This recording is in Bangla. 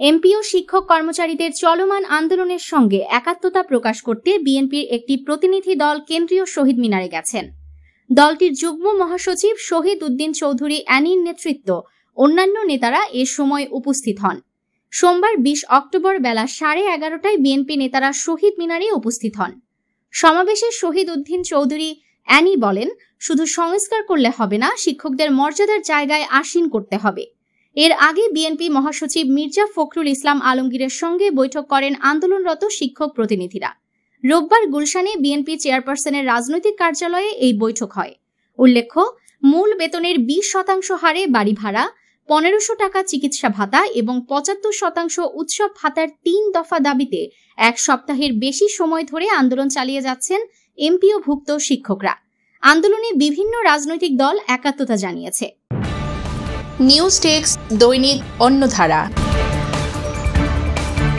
এমপি ও শিক্ষক কর্মচারীদের চলমান আন্দোলনের সঙ্গে একাত্মতা প্রকাশ করতে বিএনপির একটি প্রতিনিধি দল কেন্দ্রীয় শহীদ মিনারে গেছেন। দলটির যুগ্ম মহাসচিব শহীদ উদ্দিন চৌধুরী অ্যানির নেতৃত্ব অন্যান্য নেতারা এ সময় উপস্থিত হন। সোমবার 20 অক্টোবর বেলা 11:30টায় বিএনপি নেতারা শহীদ মিনারে উপস্থিত হন। সমাবেশে শহীদ উদ্দিন চৌধুরী অ্যানি বলেন, শুধু সংস্কার করলে হবে না, শিক্ষকদের মর্যাদার জায়গায় আসীন করতে হবে। এর আগে বিএনপি মহাসচিব মির্জা ফখরুল ইসলাম আলমগীরের সঙ্গে বৈঠক করেন আন্দোলনরত শিক্ষক প্রতিনিধিরা। রোববার গুলশানে বিএনপি চেয়ারপারসনের রাজনৈতিক কার্যালয়ে এই বৈঠক হয়। উল্লেখ্য, মূল বেতনের 20% হারে বাড়ি ভাড়া, 1500 টাকা চিকিৎসা ভাতা এবং 75% উৎসব ভাতার 3 দফা দাবিতে এক সপ্তাহের বেশি সময় ধরে আন্দোলন চালিয়ে যাচ্ছেন এমপিওভুক্ত শিক্ষকরা। আন্দোলনে বিভিন্ন রাজনৈতিক দল একাত্মতা জানিয়েছে। নিউজ ডেস্ক, দৈনিক অন্যধারা।